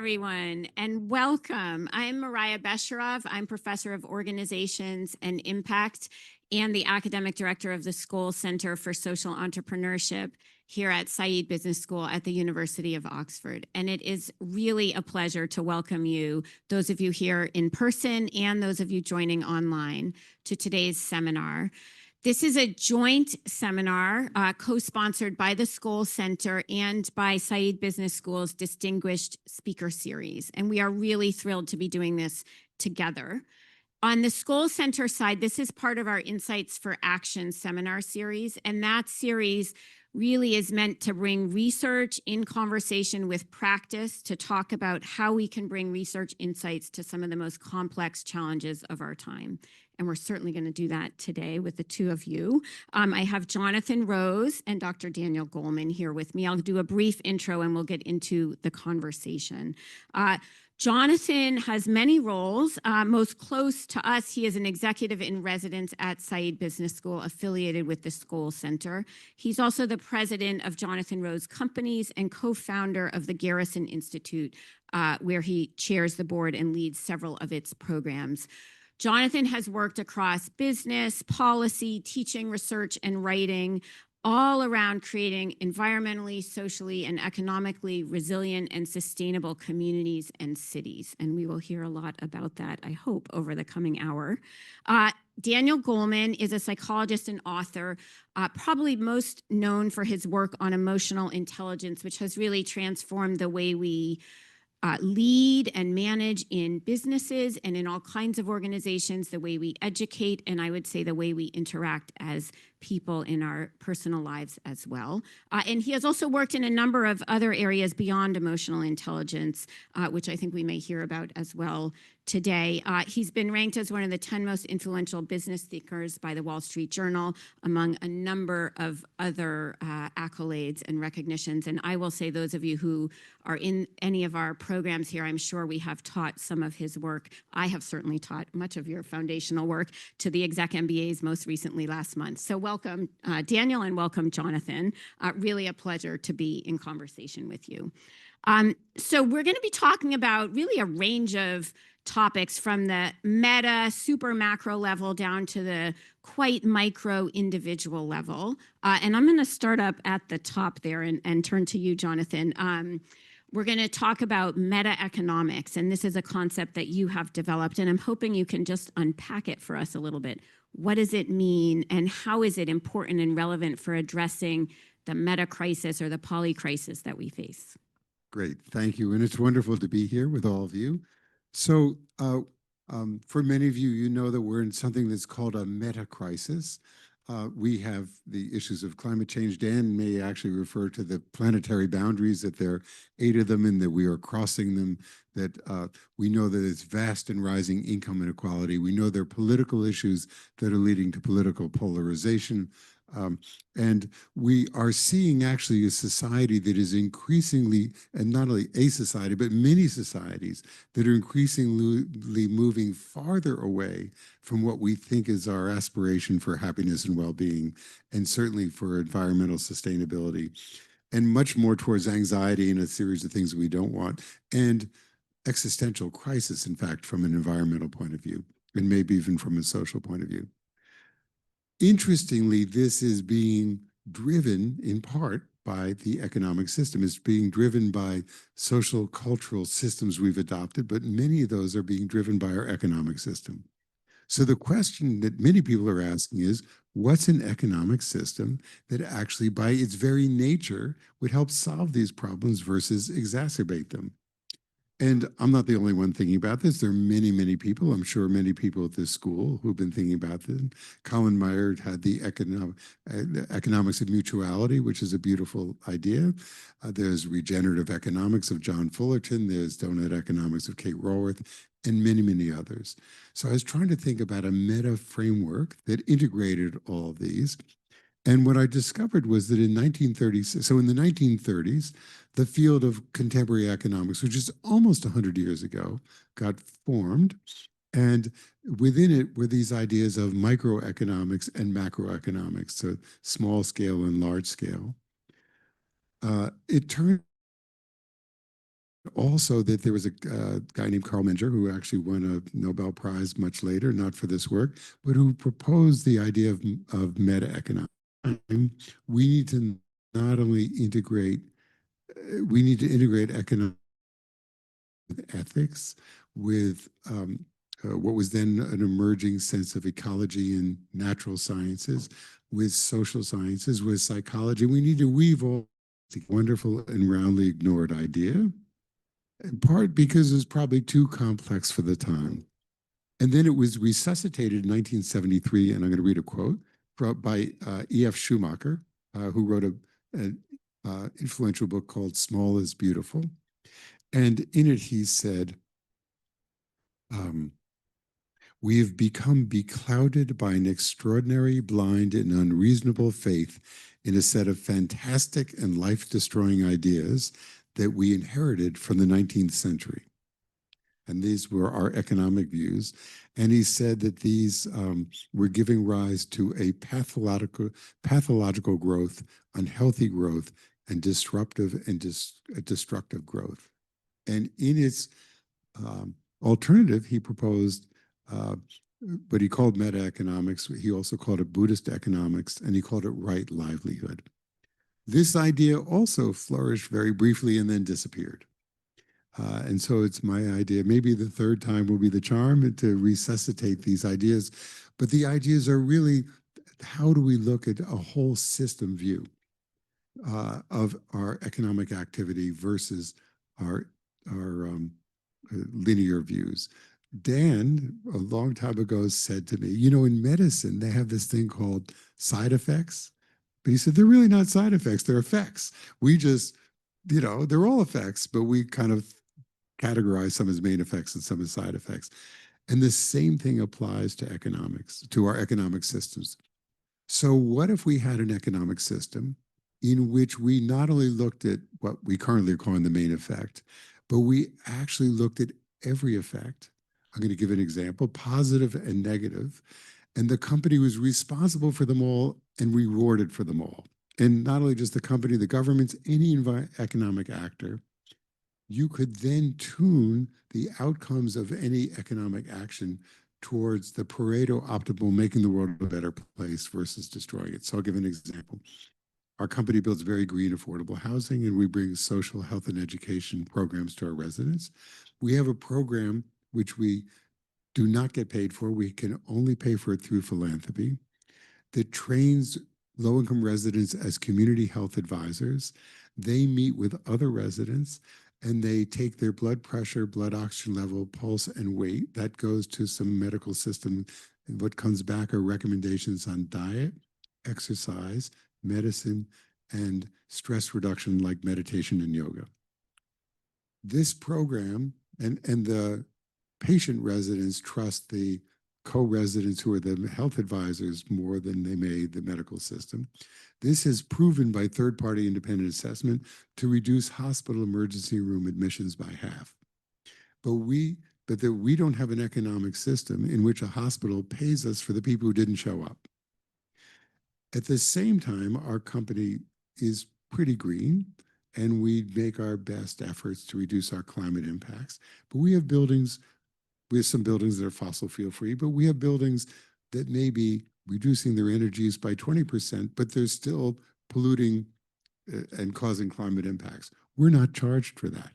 everyone, and welcome. I'm Marya Besharov. I'm Professor of Organizations and Impact and the Academic Director of the School Center for Social Entrepreneurship here at Saïd Business School at the University of Oxford. And it is really a pleasure to welcome you, those of you here in person and those of you joining online, to today's seminar. This is a joint seminar co-sponsored by the School Center and by Saïd Business School's Distinguished Speaker Series. And we are really thrilled to be doing this together. On the School Center side, this is part of our Insights for Action seminar series. And that series really is meant to bring research in conversation with practice to talk about how we can bring research insights to some of the most complex challenges of our time. And we're certainly going to do that today with the two of you. I have Jonathan Rose and Dr. Daniel Goleman here with me. I'll do a brief intro and we'll get into the conversation. Jonathan has many roles. Most close to us, he is an executive in residence at Saïd Business School, affiliated with the School Center. He's also the president of Jonathan Rose Companies and co-founder of the Garrison Institute, where he chairs the board and leads several of its programs. Jonathan has worked across business, policy, teaching, research, and writing, all around creating environmentally, socially, and economically resilient and sustainable communities and cities. And we will hear a lot about that, I hope, over the coming hour. Daniel Goleman is a psychologist and author, probably most known for his work on emotional intelligence, which has really transformed the way we lead and manage in businesses and in all kinds of organizations, the way we educate, and I would say the way we interact as people in our personal lives as well. And he has also worked in a number of other areas beyond emotional intelligence, which I think we may hear about as well today. He's been ranked as one of the 10 most influential business thinkers by the Wall Street Journal, among a number of other accolades and recognitions. And I will say, those of you who are in any of our programs here, I'm sure we have taught some of his work. I have certainly taught much of your foundational work to the exec MBAs most recently last month. So welcome, Daniel, and welcome, Jonathan. Really a pleasure to be in conversation with you. So we're going to be talking about really a range of topics from the meta, super macro level down to the quite micro individual level. And I'm going to start up at the top there and turn to you, Jonathan. We're going to talk about meta-economics, and this is a concept that you have developed, and I'm hoping you can just unpack it for us a little bit. What does it mean, and how is it important and relevant for addressing the meta-crisis or the poly-crisis that we face? Great, thank you, and it's wonderful to be here with all of you. So for many of you, you know that we're in something that's called a meta-crisis. We have the issues of climate change. Dan may actually refer to the planetary boundaries, that there are 8 of them and that we are crossing them, that we know that it's vast and rising income inequality. We know there are political issues that are leading to political polarization. And we are seeing actually a society that is increasingly, and not only a society, but many societies that are increasingly moving farther away from what we think is our aspiration for happiness and well-being, and certainly for environmental sustainability, and much more towards anxiety and a series of things we don't want, and existential crisis, in fact, from an environmental point of view, and maybe even from a social point of view. Interestingly, this is being driven in part by the economic system. It's being driven by social cultural systems we've adopted, but many of those are being driven by our economic system. So the question that many people are asking is, what's an economic system that actually, by its very nature, would help solve these problems versus exacerbate them? And I'm not the only one thinking about this. There are many, many people, I'm sure many people at this school who've been thinking about this. Colin Meyer had the economics of mutuality, which is a beautiful idea. There's regenerative economics of John Fullerton. There's donut economics of Kate Raworth, and many, many others. So I was trying to think about a meta framework that integrated all of these. And what I discovered was that in 1930s, so in the 1930s, the field of contemporary economics, which is almost 100 years ago, got formed. And within it were these ideas of microeconomics and macroeconomics, so small scale and large scale. It turned also that there was a guy named Carl Menger who actually won a Nobel Prize much later, not for this work, but who proposed the idea of meta-economics. We need to not only integrate, we need to integrate economic ethics with what was then an emerging sense of ecology and natural sciences, with social sciences, with psychology. We need to weave all the wonderful and roundly ignored idea, in part because it was probably too complex for the time. And then it was resuscitated in 1973, and I'm going to read a quote by E.F. Schumacher, who wrote an influential book called Small is Beautiful. And in it, he said, we have become beclouded by an extraordinary, blind, and unreasonable faith in a set of fantastic and life-destroying ideas that we inherited from the 19th century. And these were our economic views. And he said that these were giving rise to a pathological growth, unhealthy growth, and disruptive and destructive growth. And in its alternative, he proposed what he called meta-economics. He also called it Buddhist economics, and he called it right livelihood. This idea also flourished very briefly and then disappeared. And so it's my idea, maybe the third time will be the charm, to resuscitate these ideas. But the ideas are really, how do we look at a whole system view of our economic activity versus our linear views? Dan, a long time ago, said to me, you know, in medicine, they have this thing called side effects. But he said, they're really not side effects, they're effects. We just, you know, they're all effects, but we kind of categorize some as main effects and some as side effects. And the same thing applies to economics, to our economic systems. So what if we had an economic system in which we not only looked at what we currently are calling the main effect, but we actually looked at every effect? I'm going to give an example, positive and negative, and the company was responsible for them all and rewarded for them all. And not only just the company, the governments, any economic actor, you could then tune the outcomes of any economic action towards the Pareto optimal, making the world a better place versus destroying it. So I'll give an example. Our company builds very green, affordable housing, and we bring social, health, and education programs to our residents. We have a program which we do not get paid for. We can only pay for it through philanthropy, that trains low-income residents as community health advisors. They meet with other residents, and they take their blood pressure, blood oxygen level, pulse, and weight. That goes to some medical system. And what comes back are recommendations on diet, exercise, medicine, and stress reduction like meditation and yoga. This program, and the patient residents trust the co-residents who are the health advisors more than they may the medical system. This has proven by third-party independent assessment to reduce hospital emergency room admissions by half. But we don't have an economic system in which a hospital pays us for the people who didn't show up. At the same time, our company is pretty green, and we make our best efforts to reduce our climate impacts. But we have some buildings that are fossil fuel free, but we have buildings that may be reducing their energy use by 20%, but they're still polluting and causing climate impacts. We're not charged for that.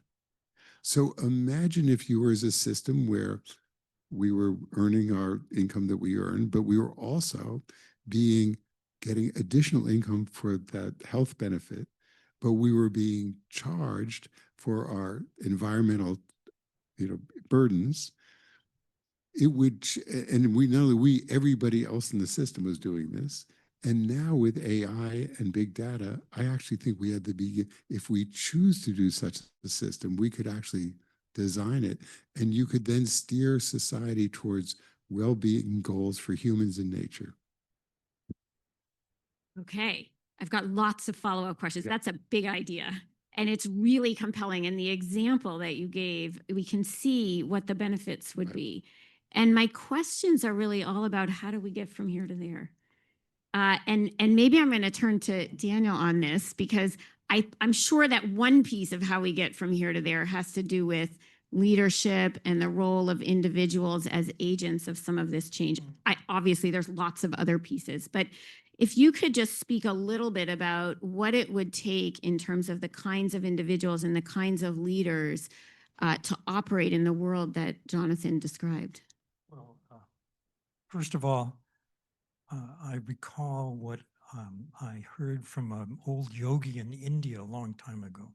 So imagine if you were as a system where we were earning our income that we earn, but we were also getting additional income for that health benefit, but we were being charged for our environmental, burdens. It would, and we not only everybody else in the system was doing this. And now with AI and big data, I actually think we had to be, if we choose to do such a system, we could actually design it, and you could then steer society towards well-being goals for humans and nature. Okay, I've got lots of follow-up questions. Yeah. That's a big idea. And it's really compelling. In the example that you gave, we can see what the benefits would be. And my questions are really all about how do we get from here to there? And maybe I'm going to turn to Daniel on this, because I'm sure that one piece of how we get from here to there has to do with leadership and the role of individuals as agents of some of this change. Obviously, there's lots of other pieces, but if you could just speak a little bit about what it would take in terms of the kinds of individuals and the kinds of leaders to operate in the world that Jonathan described. Well, first of all, I recall what I heard from an old yogi in India a long time ago.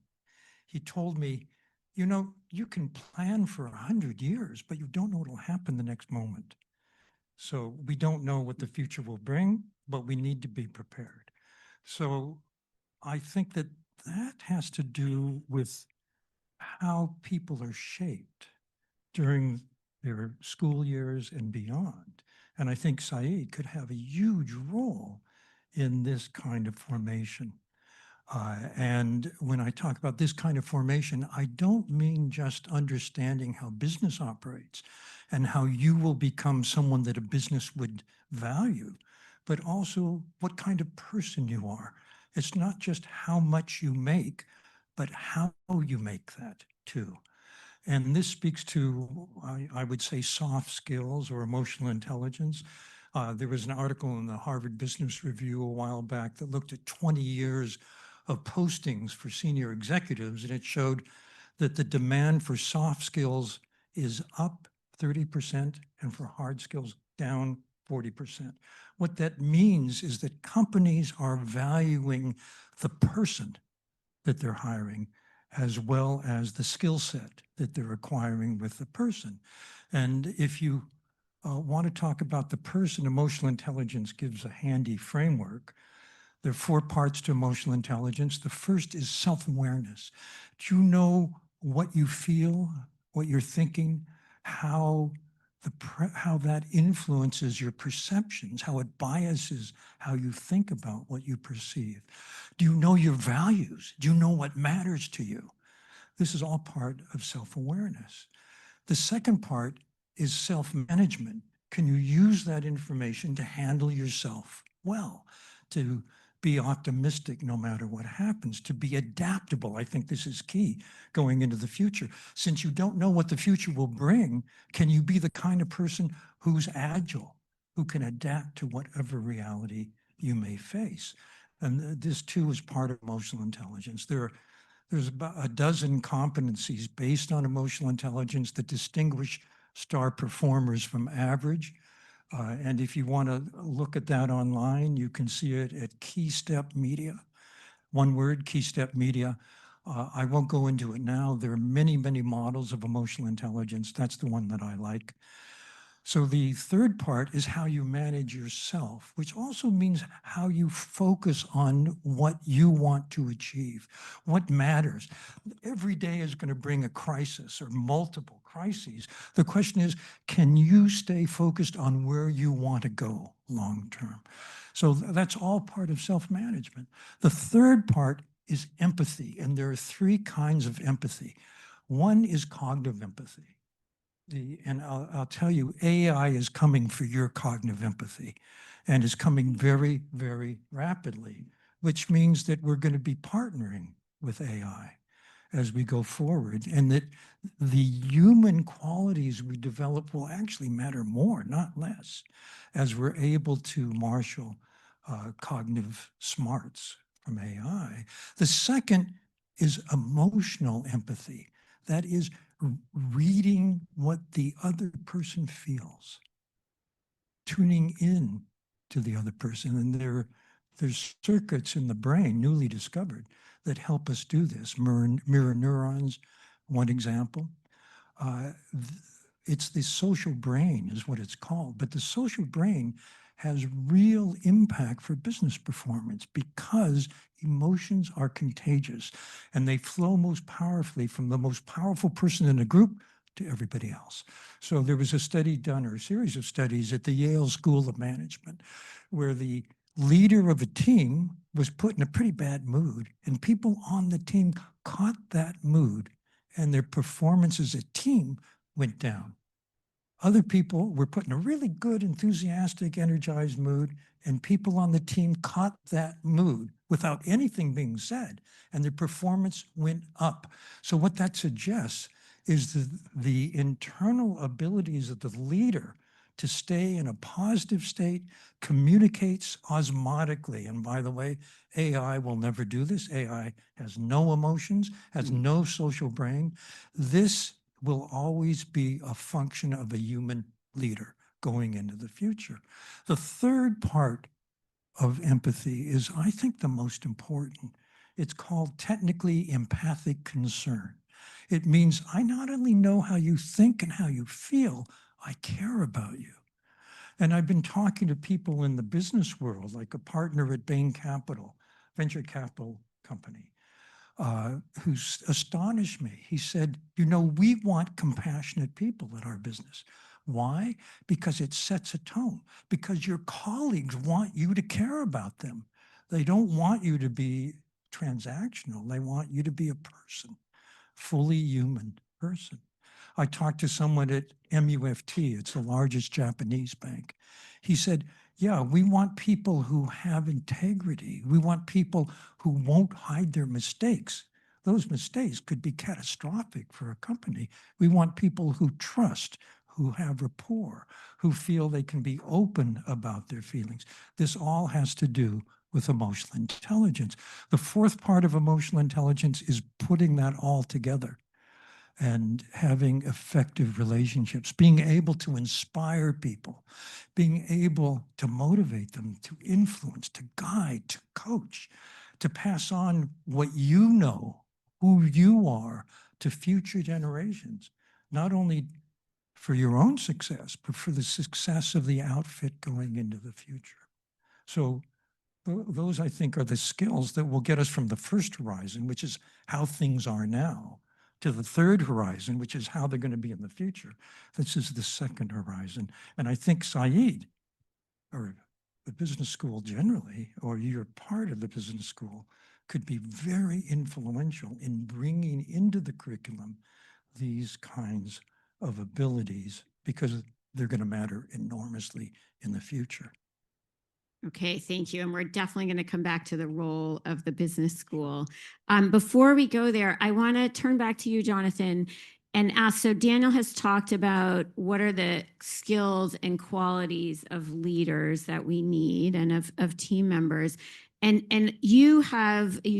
He told me, you know, you can plan for 100 years, but you don't know what will happen the next moment. So we don't know what the future will bring, but we need to be prepared. So I think that that has to do with how people are shaped during their school years and beyond. And I think Saïd could have a huge role in this kind of formation. And when I talk about this kind of formation, I don't mean just understanding how business operates and how you will become someone that a business would value, but also what kind of person you are. It's not just how much you make, but how you make that too. And this speaks to, I would say, soft skills or emotional intelligence. There was an article in the Harvard Business Review a while back that looked at 20 years of postings for senior executives, and it showed that the demand for soft skills is up 30% and for hard skills down 40%. What that means is that companies are valuing the person that they're hiring as well as the skill set that they're acquiring with the person. And if you want to talk about the person, emotional intelligence gives a handy framework. There are 4 parts to emotional intelligence. The first is self-awareness. Do you know what you feel, what you're thinking, how that influences your perceptions, how it biases how you think about what you perceive? Do you know your values? Do you know what matters to you? This is all part of self-awareness. The second part is self-management. Can you use that information to handle yourself well, to be optimistic no matter what happens, to be adaptable? I think this is key going into the future. Since you don't know what the future will bring, can you be the kind of person who's agile, who can adapt to whatever reality you may face? And this too is part of emotional intelligence. There's about a dozen competencies based on emotional intelligence that distinguish star performers from average. And if you want to look at that online, you can see it at Keystep Media. One word, Keystep Media. I won't go into it now. There are many, many models of emotional intelligence. That's the one that I like. So the third part is how you manage yourself, which also means how you focus on what you want to achieve, what matters. Every day is going to bring a crisis or multiple crises. The question is, can you stay focused on where you want to go long term? So that's all part of self-management. The third part is empathy, and there are 3 kinds of empathy. One is cognitive empathy. And I'll tell you, AI is coming for your cognitive empathy and is coming very, very rapidly, which means that we're going to be partnering with AI as we go forward, and that the human qualities we develop will actually matter more, not less, as we're able to marshal cognitive smarts from AI. The second is emotional empathy. That is reading what the other person feels, tuning in to the other person. And there's circuits in the brain, newly discovered, that help us do this. Mirror neurons, one example. It's the social brain is what it's called, but the social brain has real impact for business performance because emotions are contagious and they flow most powerfully from the most powerful person in the group to everybody else. So there was a study done, or a series of studies at the Yale School of Management, where the leader of a team was put in a pretty bad mood, and people on the team caught that mood and their performance as a team went down. Other people were put in a really good, enthusiastic, energized mood, and people on the team caught that mood, without anything being said, and their performance went up. So what that suggests is the internal abilities of the leader to stay in a positive state, communicates osmotically. And by the way, AI will never do this. AI has no emotions, has no social brain. This will always be a function of a human leader going into the future. The third part of empathy is, I think, the most important. It's called technically empathic concern. It means I not only know how you think and how you feel, I care about you. And I've been talking to people in the business world, like a partner at Bain Capital, venture capital company, who's astonished me. He said, you know, we want compassionate people in our business. Why? Because it sets a tone, because your colleagues want you to care about them. They don't want you to be transactional. They want you to be a person, fully human person. I talked to someone at MUFT, it's the largest Japanese bank. He said, yeah, we want people who have integrity. We want people who won't hide their mistakes. Those mistakes could be catastrophic for a company. We want people who trust, who have rapport, who feel they can be open about their feelings. This all has to do with emotional intelligence. The fourth part of emotional intelligence is putting that all together and having effective relationships, being able to inspire people, being able to motivate them, to influence, to guide, to coach, to pass on what you know, who you are, to future generations, not only for your own success, but for the success of the outfit going into the future. So those, I think, are the skills that will get us from the first horizon, which is how things are now, to the third horizon, which is how they're going to be in the future. This is the second horizon. And I think Saïd, or the business school generally, or you're part of the business school, could be very influential in bringing into the curriculum these kinds of abilities, because they're going to matter enormously in the future. Okay, thank you. And we're definitely going to come back to the role of the business school. Before we go there, I want to turn back to you, Jonathan, and ask, so Daniel has talked about what are the skills and qualities of leaders that we need and of team members. And you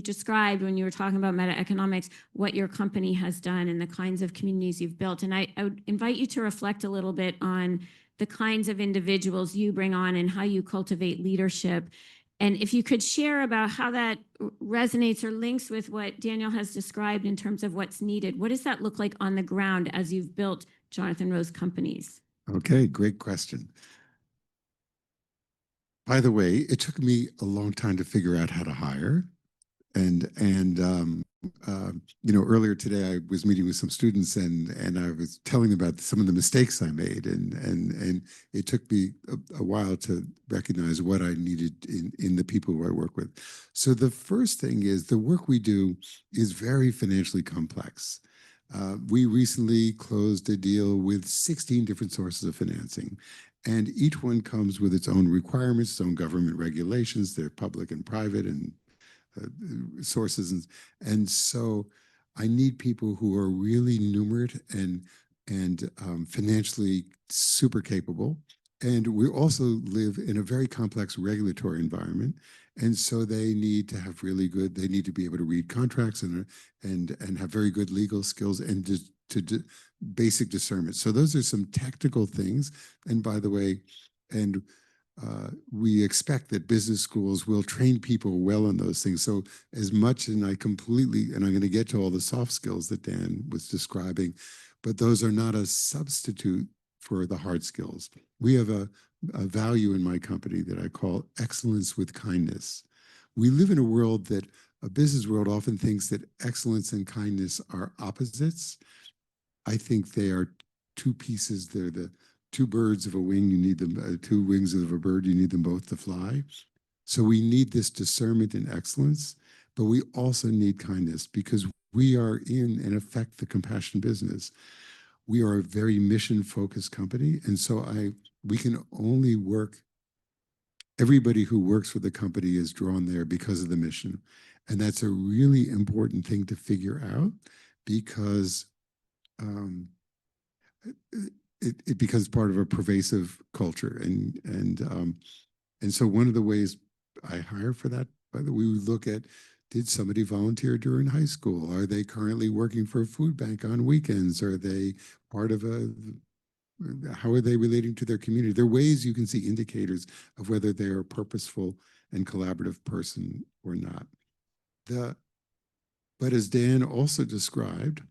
described when you were talking about meta-economics, what your company has done and the kinds of communities you've built. And I would invite you to reflect a little bit on the kinds of individuals you bring on and how you cultivate leadership. And if you could share about how that resonates or links with what Daniel has described in terms of what's needed. What does that look like on the ground as you've built Jonathan Rowe's companies? Okay, great question. By the way, it took me a long time to figure out how to hire. You know, earlier today I was meeting with some students and I was telling them about some of the mistakes I made, and it took me a while to recognize what I needed in the people who I work with. So the first thing is the work we do is very financially complex. We recently closed a deal with 16 different sources of financing, and each one comes with its own requirements, its own government regulations. They're public and private and sources, and so I need people who are really numerate and financially super capable. And we also live in a very complex regulatory environment, and so they need to have really good. They need to be able to read contracts and have very good legal skills and basic discernment. So those are some technical things. And by the way, we expect that business schools will train people well on those things. So as much, and I'm going to get to all the soft skills that Dan was describing, but those are not a substitute for the hard skills. We have a value in my company that I call excellence with kindness. We live in a business world often thinks that excellence and kindness are opposites. I think they are two pieces. They're the two birds of a wing, you need them, two wings of a bird, you need them both to fly. So we need this discernment and excellence, but we also need kindness because we are in effect, the compassion business. We are a very mission-focused company, and so we can only work everybody who works for the company is drawn there because of the mission. And that's a really important thing to figure out because it becomes part of a pervasive culture. And so one of the ways I hire for that, by the way, we look at, did somebody volunteer during high school? Are they currently working for a food bank on weekends? Are they part of how are they relating to their community? There are ways you can see indicators of whether they're a purposeful and collaborative person or not. But as Dan also described,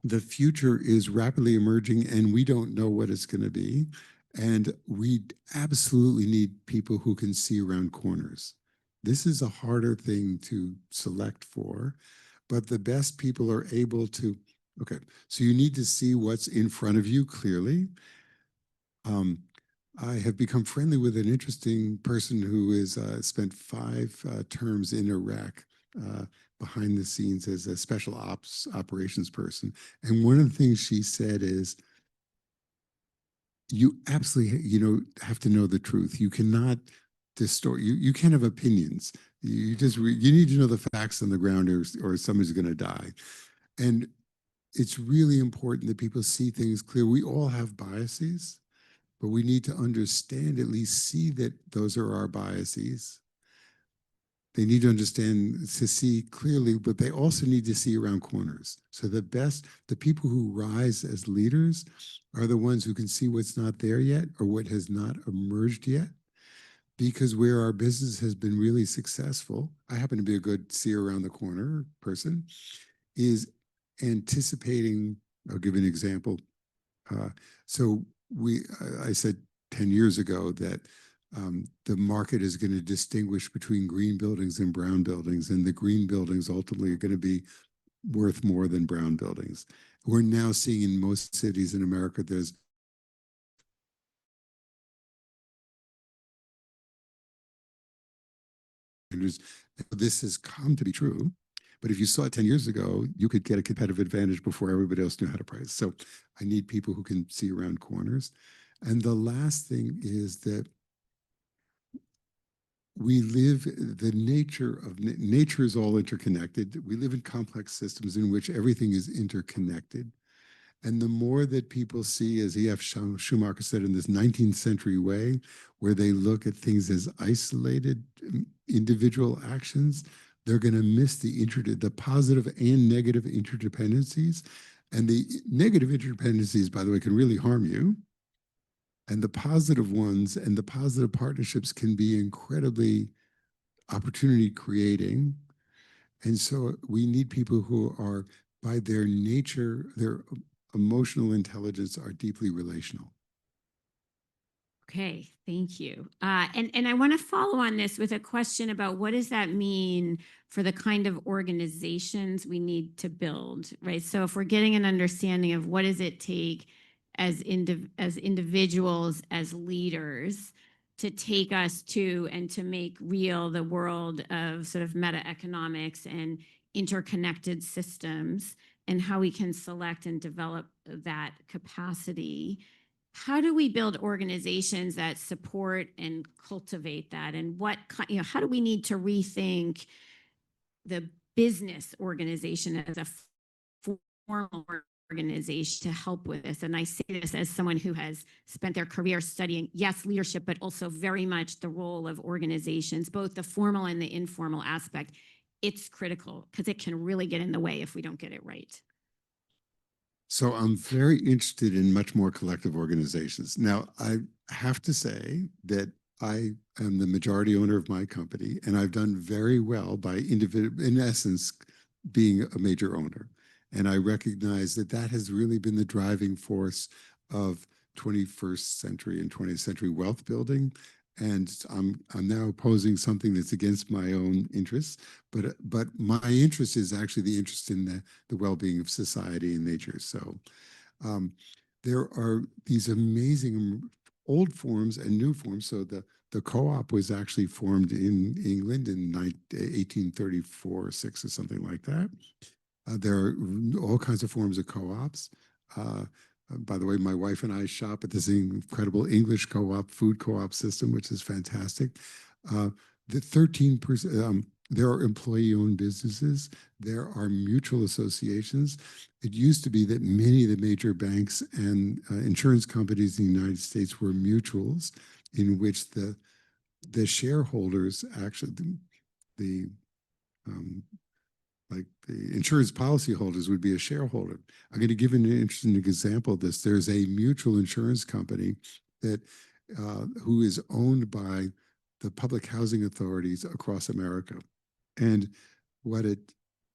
the future is rapidly emerging and we don't know what it's going to be. And we absolutely need people who can see around corners. This is a harder thing to select for, but the best people are able to, okay, so you need to see what's in front of you clearly. I have become friendly with an interesting person who has spent 5 terms in Iraq behind the scenes as a special operations person. And one of the things she said is, you absolutely, have to know the truth. You cannot distort, you can't have opinions. You just, you need to know the facts on the ground or somebody's going to die. And it's really important that people see things clear. We all have biases, but we need to understand, at least see that those are our biases. They need to understand, to see clearly, but they also need to see around corners. So the people who rise as leaders are the ones who can see what's not there yet or what has not emerged yet. Because where our business has been really successful, I happen to be a good see around the corner person, is anticipating. I'll give an example. So I said 10 years ago that the market is going to distinguish between green buildings and brown buildings, and the green buildings ultimately are going to be worth more than brown buildings. We're now seeing in most cities in America, this has come to be true. But if you saw it 10 years ago, you could get a competitive advantage before everybody else knew how to price. So I need people who can see around corners. And the last thing is that we live, nature is all interconnected. We live in complex systems in which everything is interconnected. And the more that people see, as E.F. Schumacher said, in this 19th century way, where they look at things as isolated individual actions, they're going to miss the positive and negative interdependencies. And the negative interdependencies, by the way, can really harm you. And the positive ones and the positive partnerships can be incredibly opportunity creating. And so we need people who are, by their nature, their emotional intelligence, are deeply relational. Okay, thank you. And I want to follow on this with a question about what does that mean for the kind of organizations we need to build, right? So if we're getting an understanding of what does it take as individuals, as leaders, to take us to and to make real the world of sort of meta economics and interconnected systems, and how we can select and develop that capacity. How do we build organizations that support and cultivate that? And how do we need to rethink the business organization as a formal organization to help with this? And I say this as someone who has spent their career studying, yes, leadership, but also very much the role of organizations, both the formal and the informal aspect. It's critical because it can really get in the way if we don't get it right. So I'm very interested in much more collective organizations. Now, I have to say that I am the majority owner of my company, and I've done very well by in essence, being a major owner. And I recognize that that has really been the driving force of 21st century and 20th century wealth building. And I'm now opposing something that's against my own interests, but my interest is actually the interest in the well-being of society and nature. So there are these amazing old forms and new forms. So the co-op was actually formed in England in 1834, 6 or something like that. There are all kinds of forms of co-ops. By the way, my wife and I shop at this incredible English co-op, food co-op system, which is fantastic. The 13%, there are employee-owned businesses. There are mutual associations. It used to be that many of the major banks and insurance companies in the United States were mutuals, in which the shareholders actually, the like the insurance policyholders would be a shareholder. I'm going to give an interesting example of this. There's a mutual insurance company that who is owned by the public housing authorities across America. And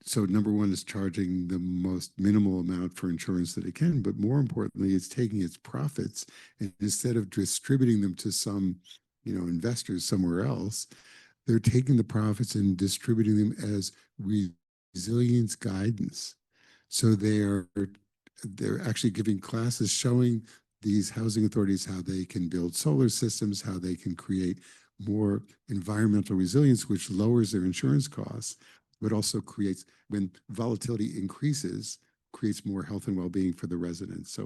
so number one is charging the most minimal amount for insurance that it can, but more importantly, it's taking its profits and instead of distributing them to some, investors somewhere else, they're taking the profits and distributing them as resilience guidance. So they're actually giving classes showing these housing authorities how they can build solar systems, how they can create more environmental resilience, which lowers their insurance costs, but also creates, when volatility increases, creates more health and well-being for the residents.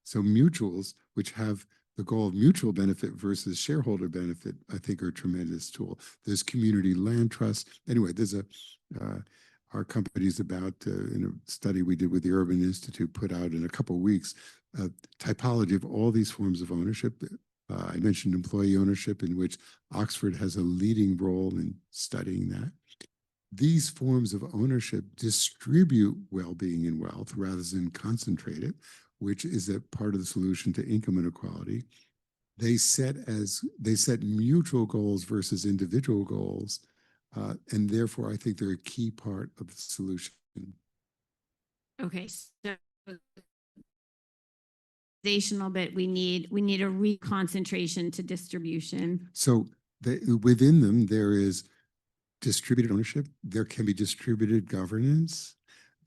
So mutuals, which have the goal of mutual benefit versus shareholder benefit, I think are a tremendous tool. There's community land trust. Anyway, there's our company's about, in a study we did with the Urban Institute, put out in a couple of weeks, a typology of all these forms of ownership. I mentioned employee ownership, in which Oxford has a leading role in studying that. These forms of ownership distribute well-being and wealth rather than concentrate it, which is a part of the solution to income inequality. They set mutual goals versus individual goals, and therefore I think they're a key part of the solution. Okay, so bit we need a reconcentration to distribution. So within them there is distributed ownership, there can be distributed governance,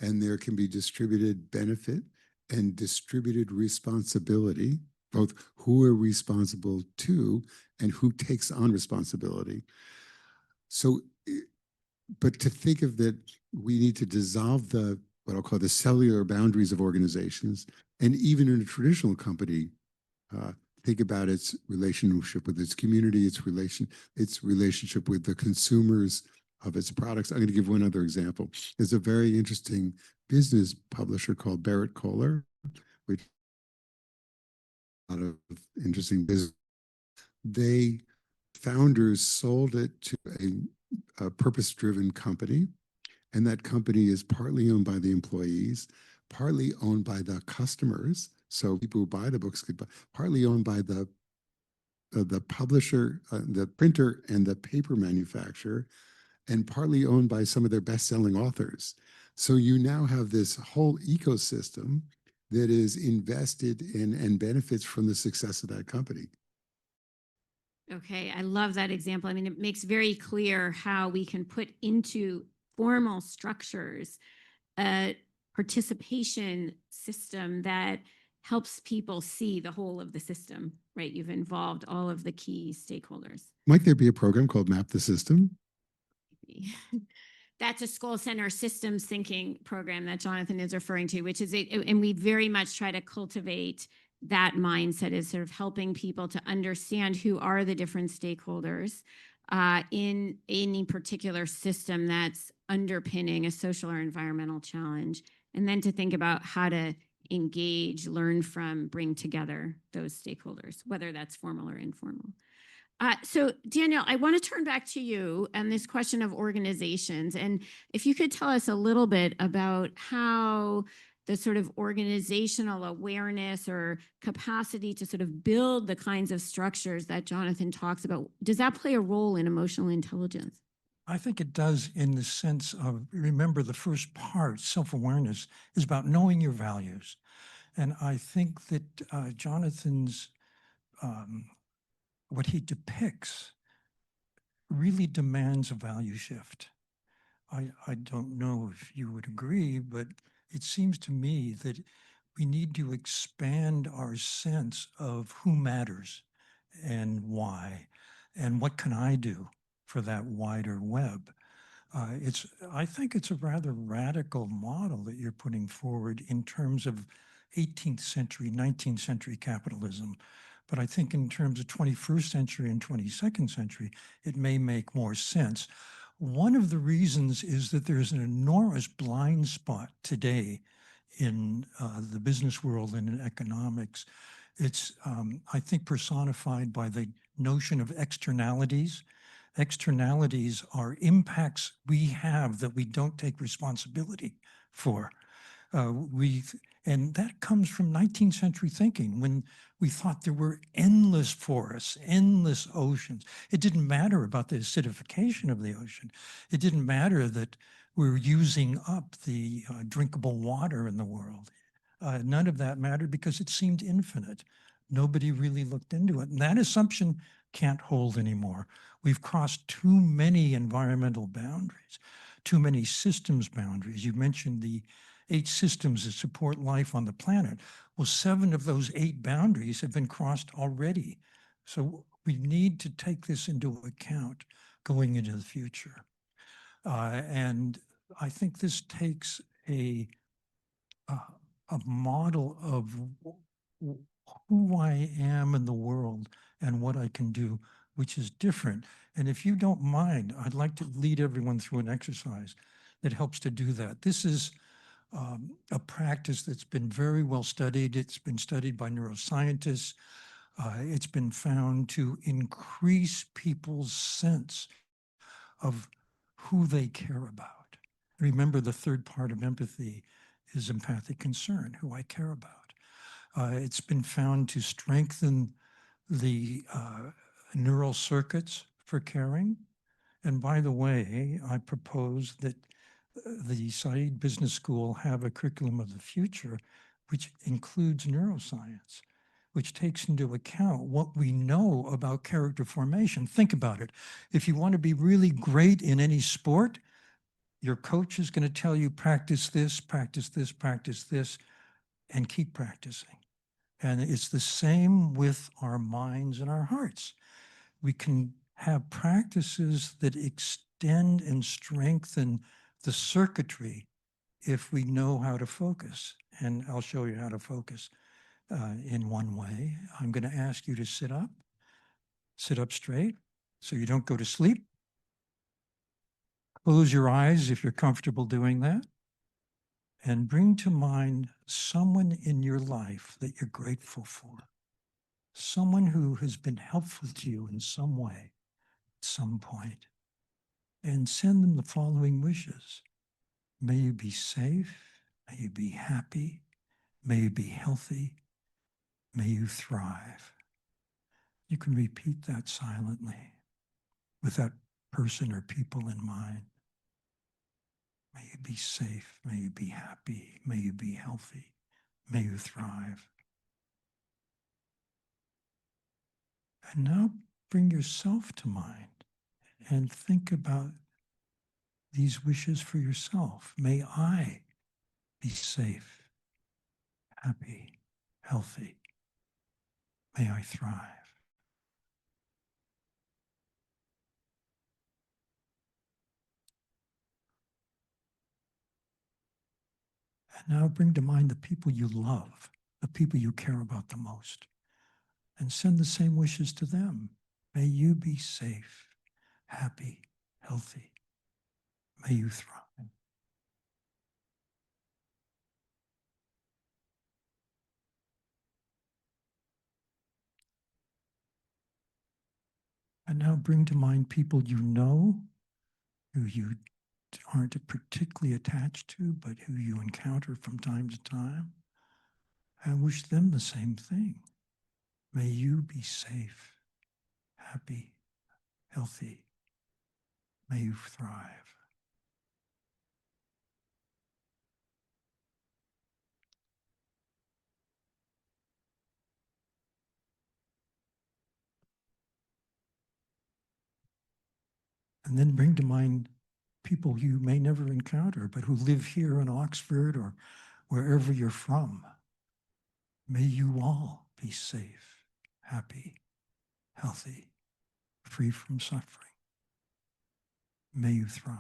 and there can be distributed benefit and distributed responsibility, both who are responsible to and who takes on responsibility. So, but to think of that, we need to dissolve what I'll call the cellular boundaries of organizations. And even in a traditional company, think about its relationship with its community, its relationship with the consumers of its products. I'm going to give one other example. There's a very interesting business publisher called Barrett Kohler, which a lot of interesting business. They founders sold it to a purpose-driven company, and that company is partly owned by the employees, partly owned by the customers. So people who buy the books could buy, partly owned by the publisher, the printer and the paper manufacturer, and partly owned by some of their best-selling authors. So you now have this whole ecosystem that is invested in and benefits from the success of that company. Okay, I love that example. I mean, it makes very clear how we can put into formal structures a participation system that helps people see the whole of the system, right? You've involved all of the key stakeholders. Might there be a program called Map the System? That's a school center systems thinking program that Jonathan is referring to, which is, and we very much try to cultivate that mindset, is sort of helping people to understand who are the different stakeholders in any particular system that's underpinning a social or environmental challenge, and then to think about how to engage, learn from, bring together those stakeholders, whether that's formal or informal. So Daniel, I want to turn back to you and this question of organizations. And if you could tell us a little bit about how the sort of organizational awareness or capacity to sort of build the kinds of structures that Jonathan talks about, does that play a role in emotional intelligence? I think it does, in the sense of, remember, the first part, self-awareness, is about knowing your values. And I think that Jonathan's, what he depicts really demands a value shift. I don't know if you would agree, but it seems to me that we need to expand our sense of who matters and why, and what can I do for that wider web. I think it's a rather radical model that you're putting forward in terms of 18th century, 19th century capitalism. But I think in terms of 21st century and 22nd century, it may make more sense. One of the reasons is that there's an enormous blind spot today in the business world and in economics. It's, I think, personified by the notion of externalities. Externalities are impacts we have that we don't take responsibility for. And that comes from 19th century thinking when we thought there were endless forests, endless oceans. It didn't matter about the acidification of the ocean. It didn't matter that we're using up the drinkable water in the world. None of that mattered because it seemed infinite. Nobody really looked into it. And that assumption can't hold anymore. We've crossed too many environmental boundaries, too many systems boundaries. You mentioned the 8 systems that support life on the planet. Well, 7 of those 8 boundaries have been crossed already. So we need to take this into account going into the future. And I think this takes a model of who I am in the world and what I can do, which is different. And if you don't mind, I'd like to lead everyone through an exercise that helps to do that. This is a practice that's been very well studied. It's been studied by neuroscientists. It's been found to increase people's sense of who they care about. Remember, the third part of empathy is empathic concern, who I care about. It's been found to strengthen the neural circuits for caring. And by the way, I propose that the Saïd Business School have a curriculum of the future, which includes neuroscience, which takes into account what we know about character formation. Think about it. If you want to be really great in any sport, your coach is going to tell you practice this, practice this, practice this, and keep practicing. And it's the same with our minds and our hearts. We can have practices that extend and strengthen the circuitry if we know how to focus. And I'll show you how to focus in one way. I'm going to ask you to sit up straight so you don't go to sleep. Close your eyes if you're comfortable doing that. And bring to mind someone in your life that you're grateful for. Someone who has been helpful to you in some way at some point. And send them the following wishes. May you be safe. May you be happy. May you be healthy. May you thrive. You can repeat that silently with that person or people in mind. May you be safe. May you be happy. May you be healthy. May you thrive. And now bring yourself to mind and think about these wishes for yourself. May I be safe, happy, healthy. May I thrive. And now bring to mind the people you love, the people you care about the most, and send the same wishes to them. May you be safe, happy, healthy. May you thrive. And now bring to mind people you know, who you aren't particularly attached to, but who you encounter from time to time, and wish them the same thing. May you be safe, happy, healthy. May you thrive. And then bring to mind people you may never encounter, but who live here in Oxford or wherever you're from. May you all be safe, happy, healthy, free from suffering. May you thrive.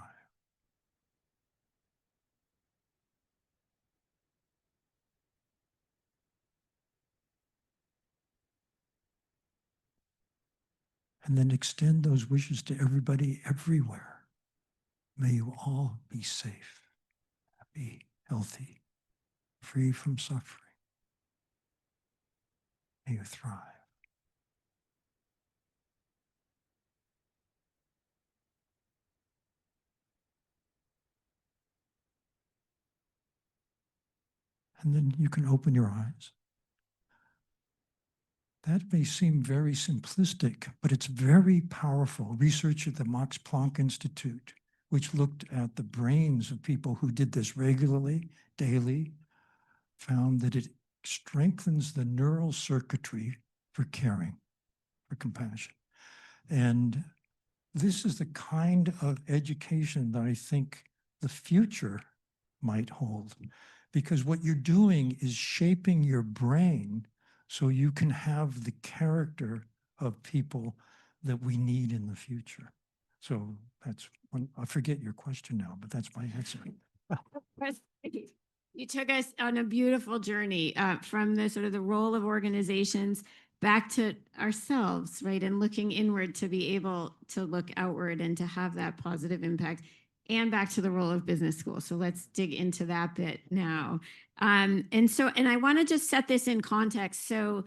and then extend those wishes to everybody everywhere. May you all be safe, happy, healthy, free from suffering. May you thrive. And then you can open your eyes. That may seem very simplistic, but it's very powerful. Research at the Max Planck Institute, which looked at the brains of people who did this regularly, daily, found that it strengthens the neural circuitry for caring, for compassion. And this is the kind of education that I think the future might hold, because what you're doing is shaping your brain so you can have the character of people that we need in the future. So that's one, I forget your question now, but that's my answer. You took us on a beautiful journey from the sort of the role of organizations back to ourselves, right? And looking inward to be able to look outward and to have that positive impact, and back to the role of business school. So let's dig into that bit now. And I want to just set this in context. So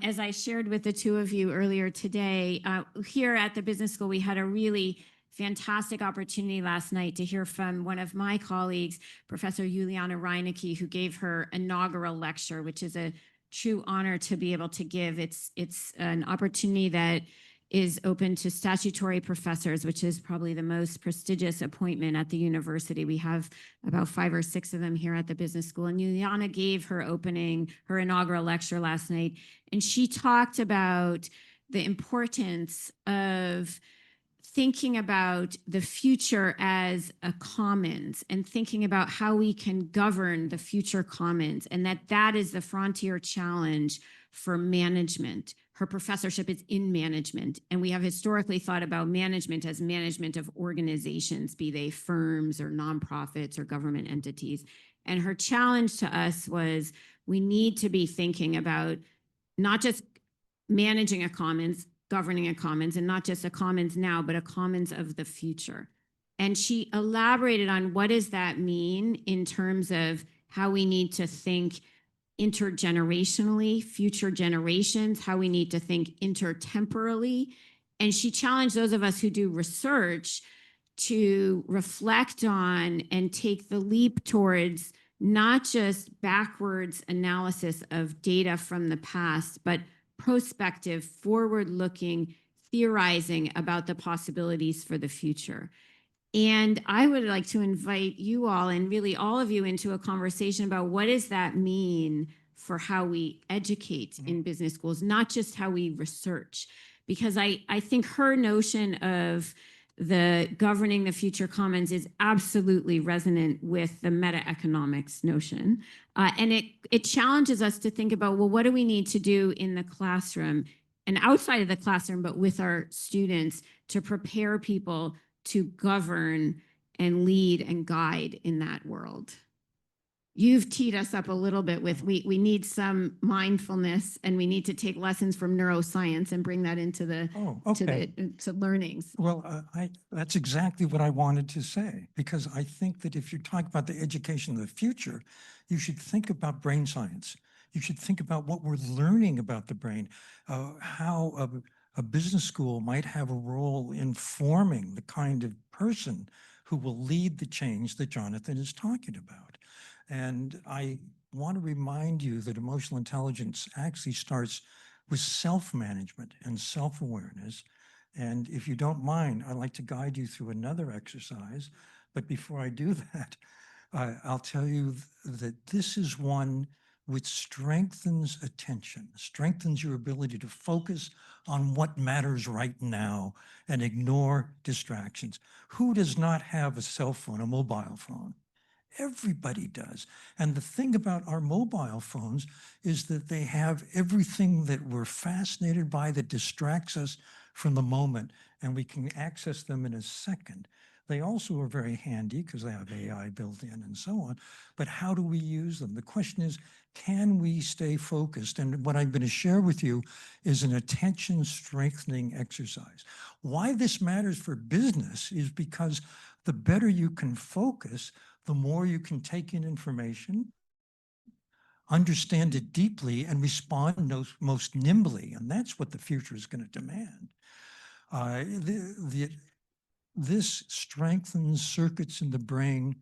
as I shared with the two of you earlier today, here at the business school, we had a really fantastic opportunity last night to hear from one of my colleagues, Professor Juliana Reinecke, who gave her inaugural lecture, which is a true honor to be able to give. It's an opportunity that is open to statutory professors, which is probably the most prestigious appointment at the university. We have about 5 or 6 of them here at the business school. And Juliana gave her inaugural lecture last night, and she talked about the importance of thinking about the future as a commons and thinking about how we can govern the future commons, and that is the frontier challenge for management. Her professorship is in management, and we have historically thought about management as management of organizations, be they firms or nonprofits or government entities. And her challenge to us was we need to be thinking about not just managing a commons, governing a commons, and not just a commons now, but a commons of the future. And she elaborated on what does that mean in terms of how we need to think intergenerationally, future generations, how we need to think intertemporally. And she challenged those of us who do research to reflect on and take the leap towards not just backwards analysis of data from the past, but prospective, forward-looking, theorizing about the possibilities for the future. And I would like to invite you all, and really all of you, into a conversation about what does that mean for how we educate in business schools, not just how we research. Because I think her notion of the governing the future commons is absolutely resonant with the meta-economics notion. And it challenges us to think about, well, what do we need to do in the classroom and outside of the classroom, but with our students, to prepare people to govern and lead and guide in that world. You've teed us up a little bit with we need some mindfulness, and we need to take lessons from neuroscience and bring that into the to learnings. Well, that's exactly what I wanted to say, because I think that if you're talking about the education of the future, you should think about brain science. You should think about what we're learning about the brain, how a business school might have a role in forming the kind of person who will lead the change that Jonathan is talking about. And I want to remind you that emotional intelligence actually starts with self-management and self-awareness. And if you don't mind, I'd like to guide you through another exercise. But before I do that, I'll tell you that this is one which strengthens attention, strengthens your ability to focus on what matters right now and ignore distractions. Who does not have a cell phone, a mobile phone? Everybody does. And the thing about our mobile phones is that they have everything that we're fascinated by that distracts us from the moment, and we can access them in a second. They also are very handy because they have AI built in and so on. But how do we use them? The question is, can we stay focused? And what I'm going to share with you is an attention strengthening exercise. Why this matters for business is because the better you can focus, the more you can take in information, understand it deeply, and respond most nimbly. And that's what the future is going to demand. This strengthens circuits in the brain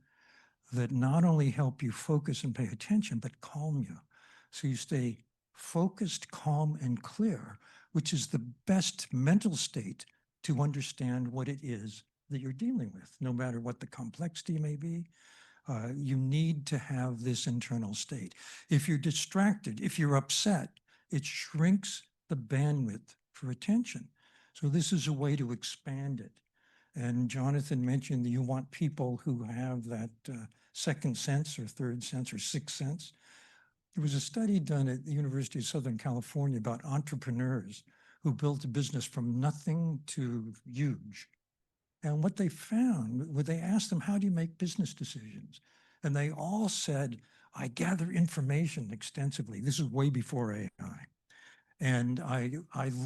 that not only help you focus and pay attention, but calm you. So you stay focused, calm, and clear, which is the best mental state to understand what it is that you're dealing with, no matter what the complexity may be. You need to have this internal state. If you're distracted, if you're upset, it shrinks the bandwidth for attention. So this is a way to expand it. And Jonathan mentioned that you want people who have that second sense or third sense or sixth sense. There was a study done at the University of Southern California about entrepreneurs who built a business from nothing to huge. And what they found, when they asked them, how do you make business decisions? And they all said, I gather information extensively. This is way before AI. And I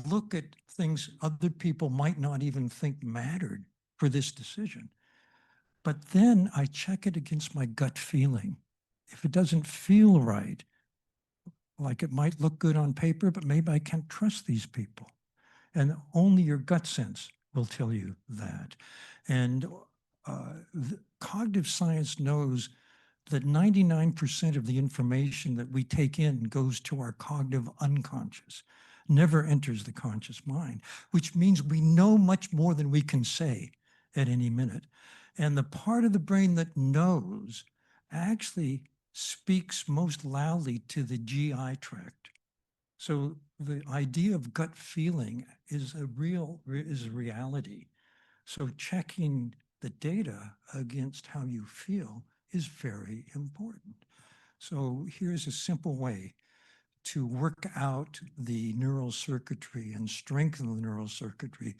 look at things other people might not even think mattered for this decision. But then I check it against my gut feeling. If it doesn't feel right, like it might look good on paper, but maybe I can't trust these people. And only your gut sense will tell you that. And cognitive science knows that 99% of the information that we take in goes to our cognitive unconscious, never enters the conscious mind, which means we know much more than we can say at any minute. And the part of the brain that knows actually speaks most loudly to the GI tract. So the idea of gut feeling is a reality. So checking the data against how you feel is very important. So here's a simple way to work out the neural circuitry and strengthen the neural circuitry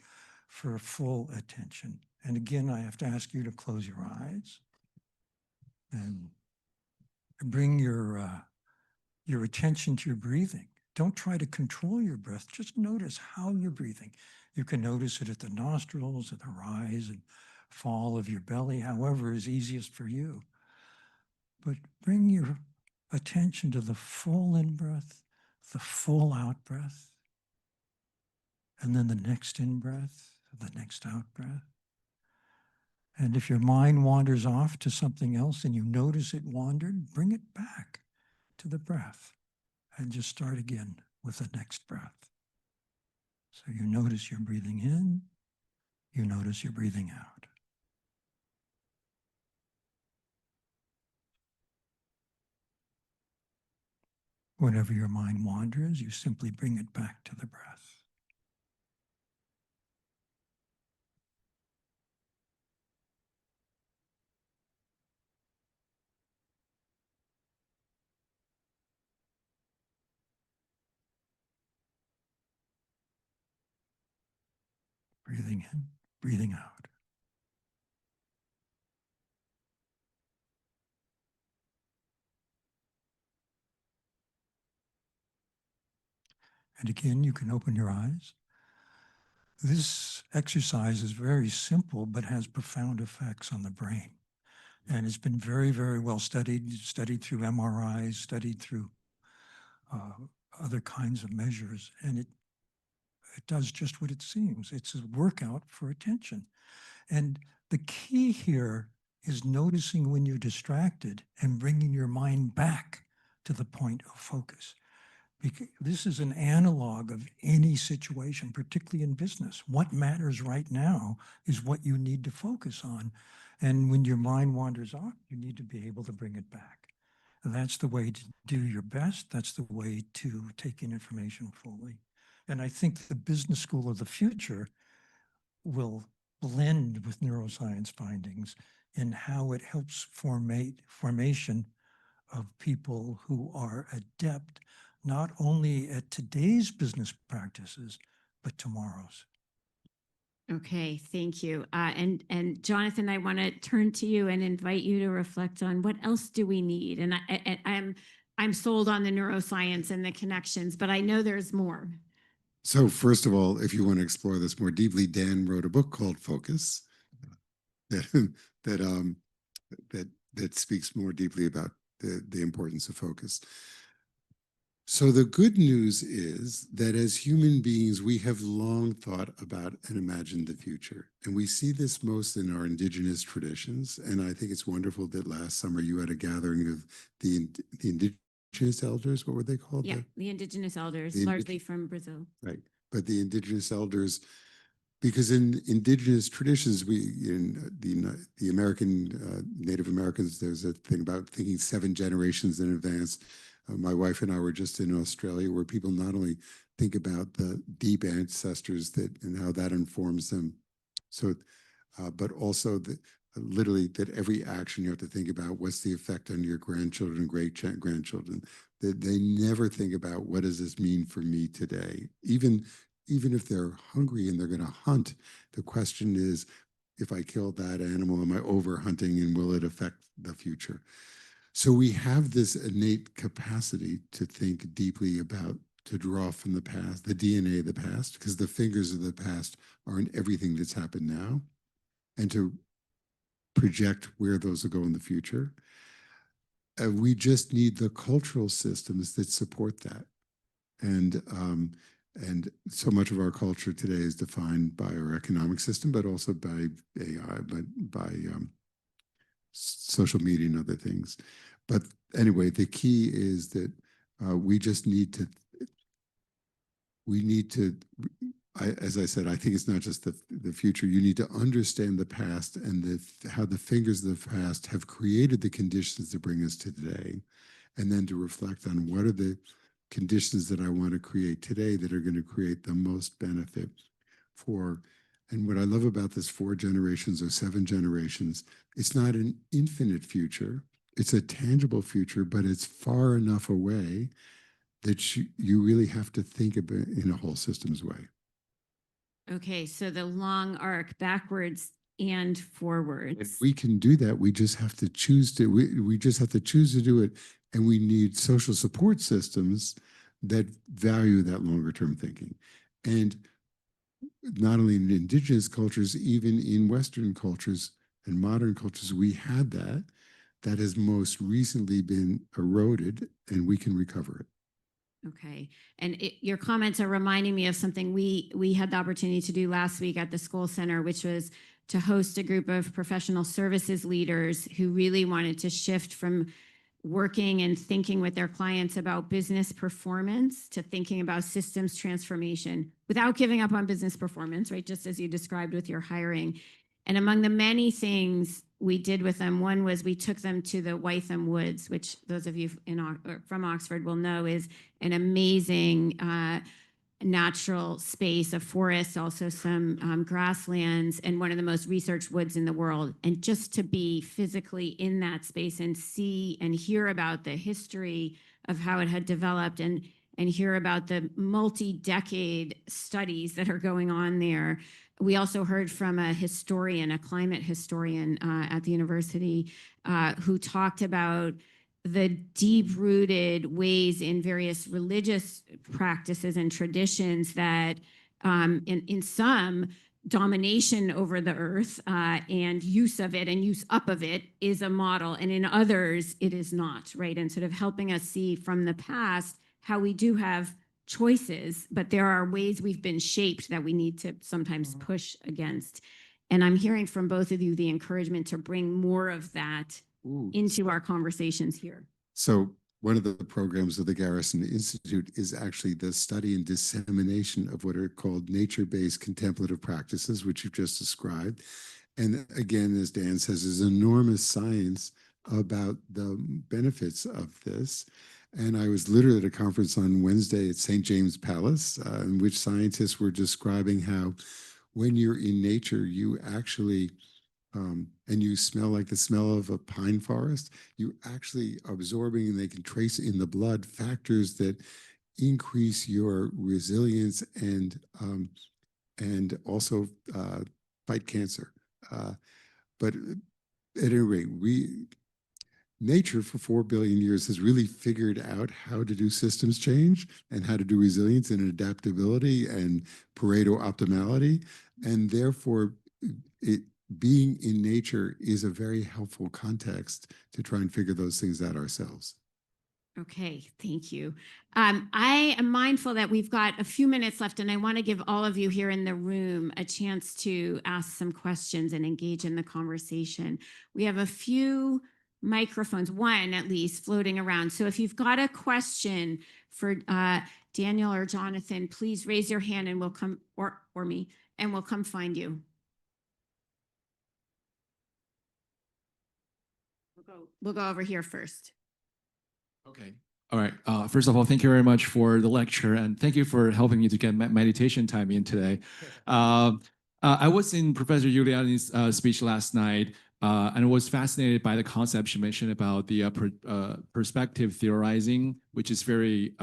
for full attention. And again, I have to ask you to close your eyes and bring your attention to your breathing. Don't try to control your breath. Just notice how you're breathing. You can notice it at the nostrils, at the rise and fall of your belly, however is easiest for you. But bring your attention to the full in-breath, the full out-breath, and then the next in-breath, the next out-breath. And if your mind wanders off to something else and you notice it wandered, bring it back to the breath and just start again with the next breath. So you notice you're breathing in, you notice you're breathing out. Whenever your mind wanders, you simply bring it back to the breath. Breathing in, breathing out. And again, you can open your eyes. This exercise is very simple, but has profound effects on the brain. And it's been very, very well studied through MRIs, studied through other kinds of measures. And it does just what it seems. It's a workout for attention. And the key here is noticing when you're distracted and bringing your mind back to the point of focus. Because this is an analog of any situation, particularly in business. What matters right now is what you need to focus on. And when your mind wanders off, you need to be able to bring it back. And that's the way to do your best. That's the way to take in information fully. And I think the business school of the future will blend with neuroscience findings in how it helps formation of people who are adept not only at today's business practices, but tomorrow's. Okay, thank you. And Jonathan, I want to turn to you and invite you to reflect on what else do we need? And I'm sold on the neuroscience and the connections, but I know there's more. So first of all, if you want to explore this more deeply, Dan wrote a book called Focus that that that speaks more deeply about the importance of focus. So the good news is that as human beings, we have long thought about and imagined the future. And we see this most in our indigenous traditions. And I think it's wonderful that last summer you had a gathering of the indigenous elders. What were they called? Yeah, the indigenous elders, the largely from Brazil. Right. But the indigenous elders, because in indigenous traditions, in the American Native Americans, there's a thing about thinking 7 generations in advance. My wife and I were just in Australia, where people not only think about the deep ancestors and how that informs them, so, but also literally that every action you have to think about what's the effect on your grandchildren, great grandchildren. That they never think about what does this mean for me today, even if they're hungry and they're going to hunt. The question is, if I kill that animal, am I over hunting, and will it affect the future? So we have this innate capacity to think deeply about, to draw from the past, the DNA of the past, because the fingers of the past are in everything that's happened now, and to project where those will go in the future. We just need the cultural systems that support that. And so much of our culture today is defined by our economic system, but also by AI, but by social media and other things. But anyway, the key is that we just need to, as I said, I think it's not just the future. You need to understand the past and how the fingers of the past have created the conditions to bring us to today, and then to reflect on what are the conditions that I want to create today that are going to create the most benefit for. And what I love about this 4 generations or 7 generations, it's not an infinite future. It's a tangible future, but it's far enough away that you really have to think about it in a whole systems way. Okay, so the long arc backwards and forwards. And we can do that. We just have to choose to. We just have to choose to do it, and we need social support systems that value that longer term thinking. And not only in indigenous cultures, even in Western cultures and modern cultures, we had that. That has most recently been eroded, and we can recover it. Okay, and your comments are reminding me of something we had the opportunity to do last week at the school center, which was to host a group of professional services leaders who really wanted to shift from working and thinking with their clients about business performance to thinking about systems transformation without giving up on business performance, right? Just as you described with your hiring. And among the many things we did with them, one was we took them to the Wytham Woods, which those of you from Oxford will know is an amazing natural space, a forest, also some grasslands, and one of the most researched woods in the world. And just to be physically in that space and see and hear about the history of how it had developed, and hear about the multi-decade studies that are going on there. We also heard from a historian, a climate historian at the university, who talked about the deep-rooted ways in various religious practices and traditions that in some domination over the earth and use of it and use up of it is a model, and in others it is not, right? And sort of helping us see from the past how we do have choices, but there are ways we've been shaped that we need to sometimes push against. And I'm hearing from both of you the encouragement to bring more of that into our conversations here. So one of the programs of the Garrison Institute is actually the study and dissemination of what are called nature-based contemplative practices, which you've just described. And again, as Dan says, there's enormous science about the benefits of this. And I was literally at a conference on Wednesday at St. James Palace, in which scientists were describing how when you're in nature, you actually, and you smell like the smell of a pine forest, you actually absorbing, and they can trace in the blood factors that increase your resilience and and also fight cancer. But at any rate, nature for 4 billion years has really figured out how to do systems change and how to do resilience and adaptability and Pareto optimality. And therefore, being in nature is a very helpful context to try and figure those things out ourselves. Okay, thank you. I am mindful that we've got a few minutes left, and I want to give all of you here in the room a chance to ask some questions and engage in the conversation. We have a few microphones, one at least, floating around. So if you've got a question for Daniel or Jonathan, please raise your hand and we'll come, or me, and we'll come find you. We'll go over here first. Okay. All right. First of all, thank you very much for the lecture, and thank you for helping me to get meditation time in today. I was in Professor Juliani's speech last night, and was fascinated by the concept she mentioned about the perspective theorizing, which is very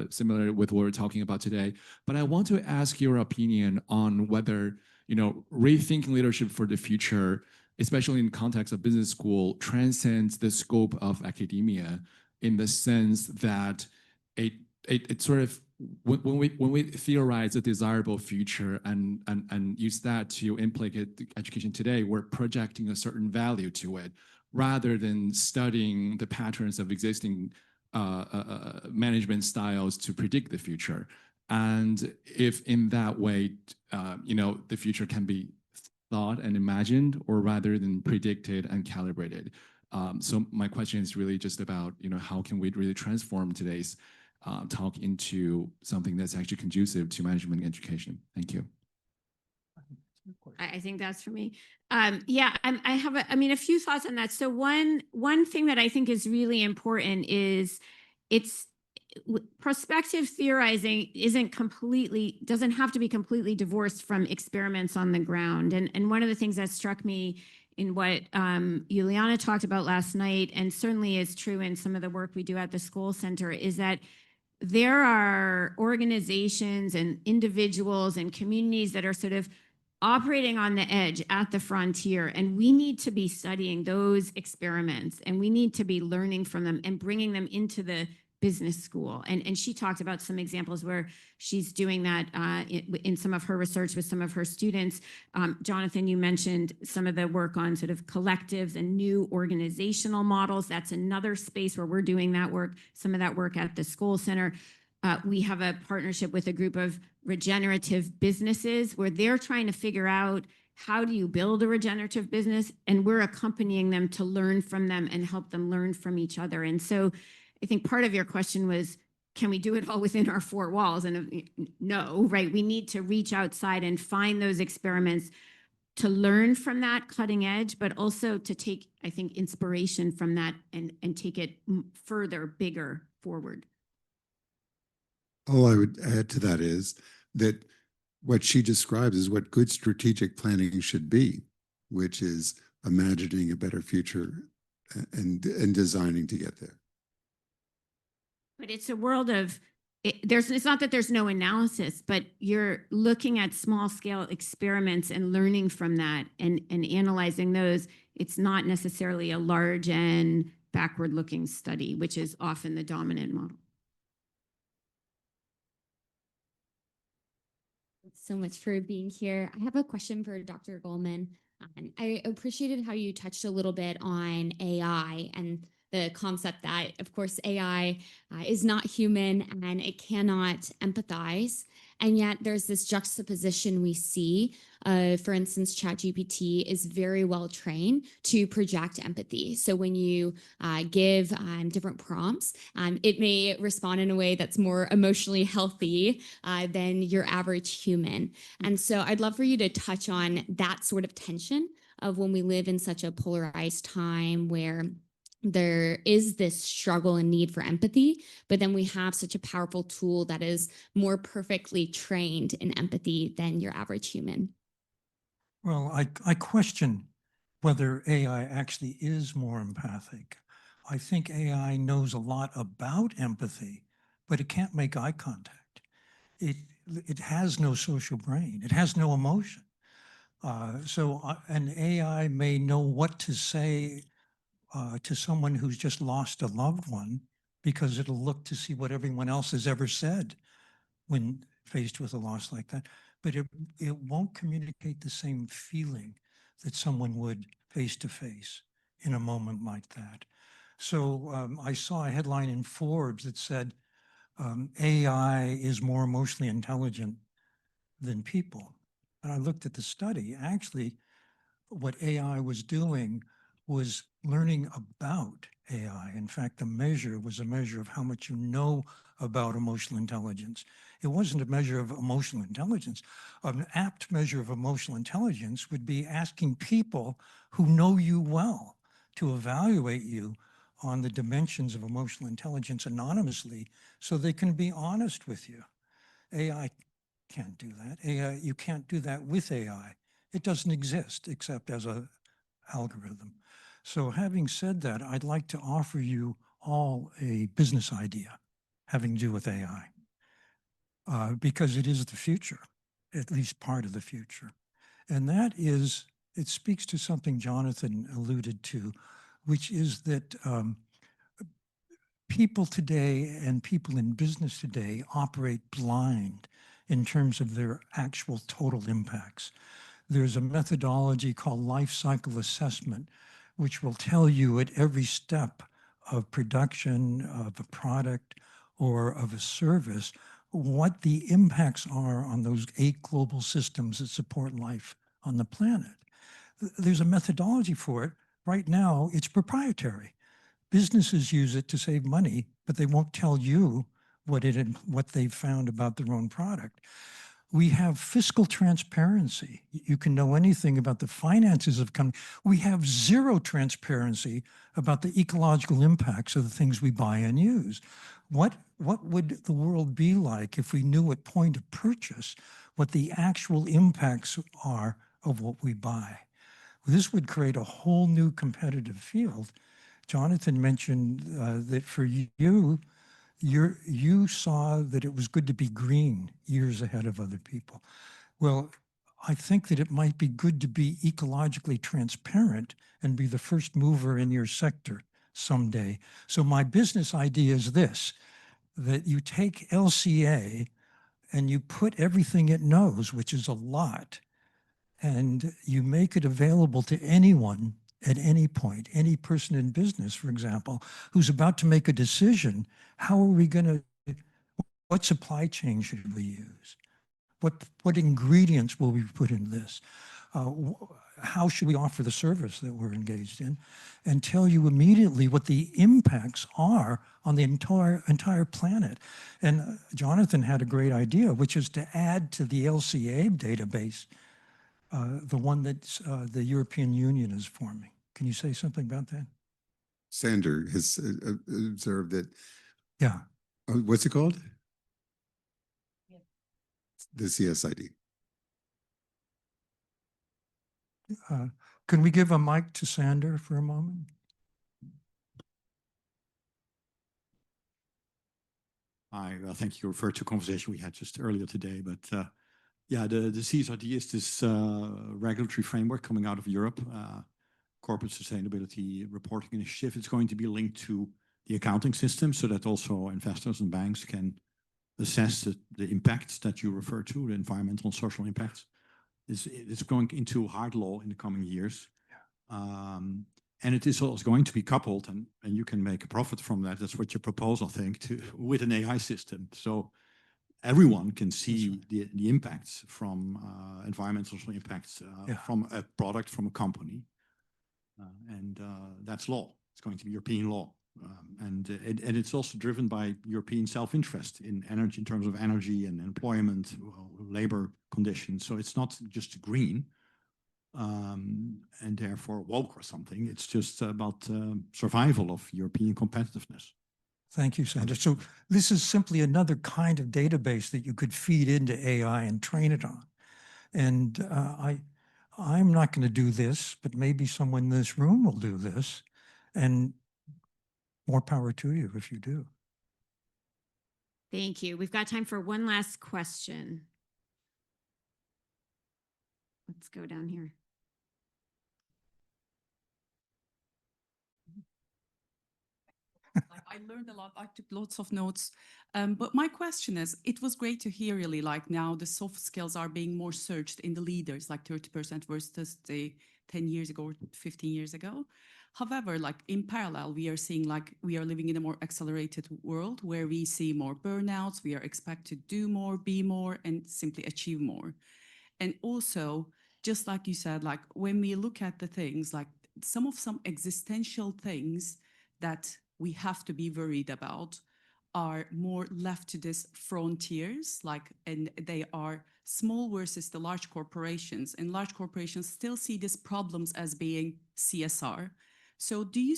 similar with what we're talking about today. But I want to ask your opinion on whether, rethinking leadership for the future, especially in the context of business school, transcends the scope of academia, in the sense that it sort of, when we theorize a desirable future and use that to implicate education today, we're projecting a certain value to it, rather than studying the patterns of existing management styles to predict the future. And if in that way, the future can be thought and imagined, or rather than predicted and calibrated. So my question is really just about, how can we really transform today's talk into something that's actually conducive to management and education? Thank you. I think that's for me. Yeah, I have a few thoughts on that. So one thing that I think is really important is prospective theorizing doesn't have to be completely divorced from experiments on the ground. And one of the things that struck me in what Juliana talked about last night, and certainly is true in some of the work we do at the school center, is that there are organizations and individuals and communities that are sort of operating on the edge at the frontier, and we need to be studying those experiments, and we need to be learning from them and bringing them into the business school. And she talked about some examples where she's doing that in some of her research with some of her students. Jonathan, you mentioned some of the work on sort of collectives and new organizational models. That's another space where we're doing that work, some of that work at the school center. We have a partnership with a group of regenerative businesses where they're trying to figure out, how do you build a regenerative business? And we're accompanying them to learn from them and help them learn from each other. And so I think part of your question was, can we do it all within our four walls? And no, right? We need to reach outside and find those experiments to learn from that cutting edge, but also to take, I think, inspiration from that and take it further, bigger forward. All I would add to that is that what she describes is what good strategic planning should be, which is imagining a better future and designing to get there. But it's a world of, it's not that there's no analysis, but you're looking at small scale experiments and learning from that and analyzing those. It's not necessarily a large and backward looking study, which is often the dominant model. Thanks so much for being here. I have a question for Dr. Goleman. I appreciated how you touched a little bit on AI and the concept that, of course, AI is not human and it cannot empathize. And yet there's this juxtaposition we see. For instance, ChatGPT is very well trained to project empathy. So when you give different prompts, it may respond in a way that's more emotionally healthy than your average human. And so I'd love for you to touch on that sort of tension of when we live in such a polarized time where there is this struggle and need for empathy, but then we have such a powerful tool that is more perfectly trained in empathy than your average human. Well, I question whether AI actually is more empathic. I think AI knows a lot about empathy, but it can't make eye contact. it has no social brain. It has no emotion. An AI may know what to say to someone who's just lost a loved one because it'll look to see what everyone else has ever said when faced with a loss like that. But it won't communicate the same feeling that someone would face to face in a moment like that. So I saw a headline in Forbes that said, AI is more emotionally intelligent than people. And I looked at the study. Actually, what AI was doing was learning about AI. In fact, the measure was a measure of how much you know about emotional intelligence. It wasn't a measure of emotional intelligence. An apt measure of emotional intelligence would be asking people who know you well to evaluate you on the dimensions of emotional intelligence anonymously so they can be honest with you. AI can't do that. AI, you can't do that with AI. It doesn't exist except as an algorithm. So having said that, I'd like to offer you all a business idea having to do with AI, because it is the future, at least part of the future. And that is, it speaks to something Jonathan alluded to, which is that people today and people in business today operate blind in terms of their actual total impacts. There's a methodology called life cycle assessment, which will tell you at every step of production of a product or of a service what the impacts are on those 8 global systems that support life on the planet. There's a methodology for it. Right now, it's proprietary. Businesses use it to save money, but they won't tell you what they've found about their own product. We have fiscal transparency. You can know anything about the finances of companies. We have zero transparency about the ecological impacts of the things we buy and use. What would the world be like if we knew at point of purchase what the actual impacts are of what we buy? This would create a whole new competitive field. Jonathan mentioned that for you saw that it was good to be green years ahead of other people. Well, I think that it might be good to be ecologically transparent and be the first mover in your sector someday. So my business idea is this, that you take LCA and you put everything it knows, which is a lot, and you make it available to anyone at any point, any person in business, for example, who's about to make a decision. How are we going to, what supply chain should we use? What ingredients will we put in this? How should we offer the service that we're engaged in? And tell you immediately what the impacts are on the entire planet. And Jonathan had a great idea, which is to add to the LCA database, the one that the European Union is forming. Can you say something about that? Sander has observed that. Yeah. What's it called? Yeah. The CSID. Can we give a mic to Sander for a moment? I think you referred to a conversation we had just earlier today, but yeah, the CSRD is this regulatory framework coming out of Europe, corporate sustainability reporting initiative. It's going to be linked to the accounting system so that also investors and banks can assess the impacts that you refer to, the environmental and social impacts. It's going into hard law in the coming years. And it is also going to be coupled, and you can make a profit from that. That's what your proposal, I think, with an AI system. So everyone can see the impacts from environmental impacts from a product, from a company. And that's law. It's going to be European law. And it's also driven by European self-interest in energy, in terms of energy and employment, labor conditions. So it's not just green and therefore woke or something. It's just about survival of European competitiveness. Thank you, Sander. So this is simply another kind of database that you could feed into AI and train it on. And I'm not going to do this, but maybe someone in this room will do this. And more power to you if you do. Thank you. We've got time for one last question. Let's go down here. I learned a lot. I took lots of notes. But my question is, it was great to hear really like now the soft skills are being more searched in the leaders, like 30% versus the 10 years ago or 15 years ago. However, like in parallel, we are seeing like we are living in a more accelerated world where we see more burnouts. We are expected to do more, be more, and simply achieve more. And also, just like you said, like when we look at the things, like some existential things that we have to be worried about are more left to these frontiers, like, and they are small versus the large corporations, and large corporations still see these problems as being CSR. So do you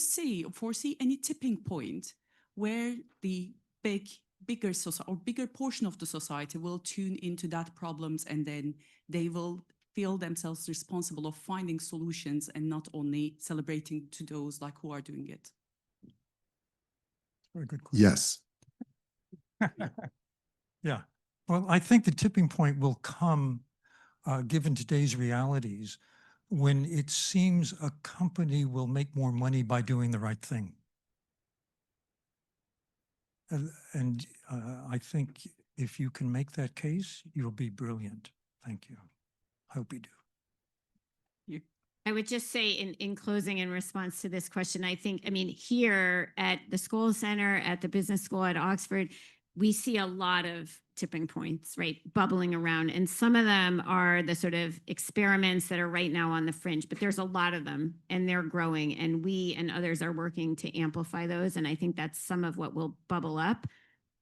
foresee any tipping point where the bigger society or bigger portion of the society will tune into that problems, and then they will feel themselves responsible of finding solutions and not only celebrating to those like who are doing it? Very good question. Yes. Yeah. Well, I think the tipping point will come, given today's realities, when it seems a company will make more money by doing the right thing. And I think if you can make that case, you'll be brilliant. Thank you. I hope you do. I would just say in closing, in response to this question, I mean, here at the School Center, at the Business School at Oxford, we see a lot of tipping points, right, bubbling around. And some of them are the sort of experiments that are right now on the fringe, but there's a lot of them and they're growing. And we and others are working to amplify those. And I think that's some of what will bubble up.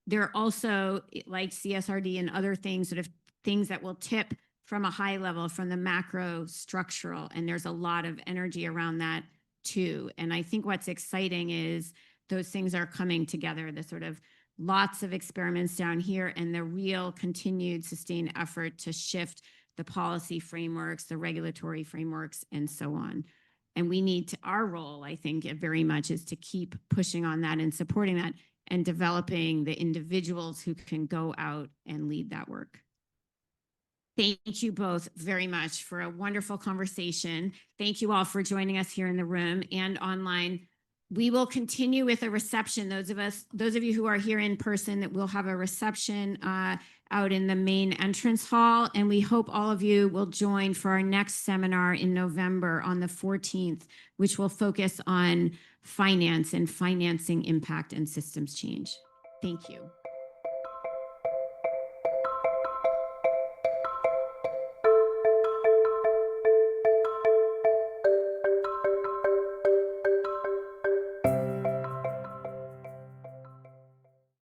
There are also, like CSRD and other things, sort of things that will tip from a high level, from the macro structural. And there's a lot of energy around that too. And I think what's exciting is those things are coming together, the sort of lots of experiments down here and the real continued sustained effort to shift the policy frameworks, the regulatory frameworks, and so on. And we need to, our role, I think, very much is to keep pushing on that and supporting that and developing the individuals who can go out and lead that work. Thank you both very much for a wonderful conversation. Thank you all for joining us here in the room and online. We will continue with a reception. Those of you who are here in person, that we'll have a reception out in the main entrance hall. And we hope all of you will join for our next seminar in November on the 14th, which will focus on finance and financing impact and systems change. Thank you.